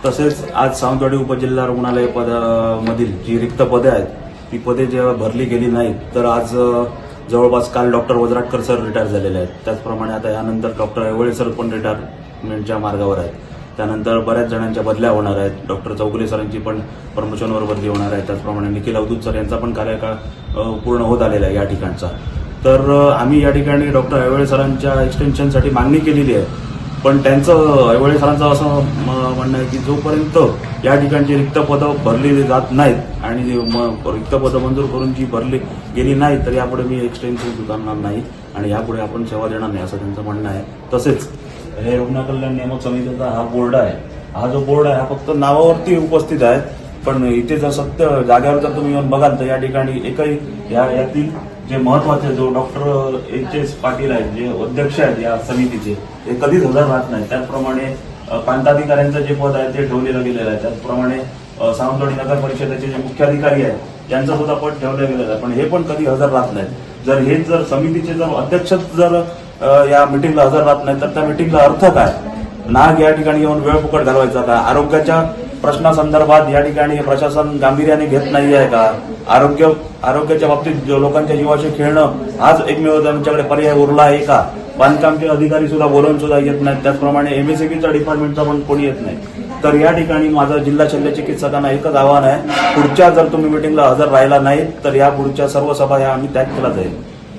तसेच आज सावंतवाडी उपजिल्हा रुग्णालय मधील जी रिक्त पदे आहेत ती पदे जेव्हा भरली गेली नाहीत तर आज जवळपास काल डॉक्टर वजराटकर सर रिटायर झालेले आहेत. त्याचप्रमाणे आता यानंतर डॉक्टर ऐवळे सर पण रिटायरमेंटच्या मार्गावर आहेत. त्यानंतर बऱ्याच जणांच्या बदल्या होणार आहेत. डॉक्टर चौगुले सरांची पण प्रमोशनवर बदली होणार आहे. त्याचप्रमाणे निखिल अवधूत सर यांचा पण कार्यकाळ पूर्ण होत आलेला आहे या ठिकाणचा. तर आम्ही या ठिकाणी डॉक्टर ऐवळे सरांच्या एक्सटेन्शनसाठी मागणी केलेली आहे. पण त्यांचं ऐवळे सरांचं असं म्हणणं आहे की जोपर्यंत या ठिकाणची रिक्त पदं भरली जात नाहीत आणि रिक्त पदं मंजूर करून जी भरली गेली नाही तर यापुढे मी एक्सटेन्शन सुधारणार नाही आणि यापुढे आपण सेवा देणार नाही असं त्यांचं म्हणणं आहे. तसेच हे रुग्ण कल्याण नियामक समितीचा हा बोर्ड आहे. हा जो बोर्ड आहे हा फक्त नावावरती उपस्थित आहे, पण इथे जर सत्य जागेवर जर तुम्ही येऊन बघाल तर या ठिकाणी एकही यातील जे महत्वाचे जो डॉक्टर एच.एस. पाटील आहेत जे अध्यक्ष आहेत या समितीचे ते कधीच हजर राहत नाही. त्याचप्रमाणे प्रांताधिकाऱ्यांचं जे पद आहे ते ठेवलेलं गेलेलं आहे. त्याचप्रमाणे सावंतवाडी नगर परिषदेचे जे मुख्याधिकारी आहेत त्यांचं सुद्धा पद ठेवलं गेलेलं आहे, पण हे पण कधी हजर राहत नाहीत. जर समितीचे जर अध्यक्ष जर या मिटिंगला हजर राहत नाही तर त्या मिटिंगला अर्थ काय? नाग या ठिकाणी येऊन वेळ फुकट घालवायचा का? आरोग्याच्या प्रश्नासंदर्भात या ठिकाणी हे प्रशासन गांभीर्याने घेत नाही आहे का? आरोग्याच्या बाबतीत लोकांच्या जीवाशी खेळणं हाच एकमेव त्यांच्याकडे पर्याय उरला आहे का? बांधकामचे अधिकारी सुद्धा बोलून सुद्धा येत नाहीत. त्याचप्रमाणे एमएससीबीच्या डिपार्टमेंटचा पण कोणी येत नाही. तर या ठिकाणी माझं जिल्हा शल्य चिकित्सकांना एकच आव्हान आहे, पुढच्या जर तुम्ही मिटिंगला हजर राहिला नाही तर या पुढच्या सर्व सभा या आम्ही त्याग केला जाईल.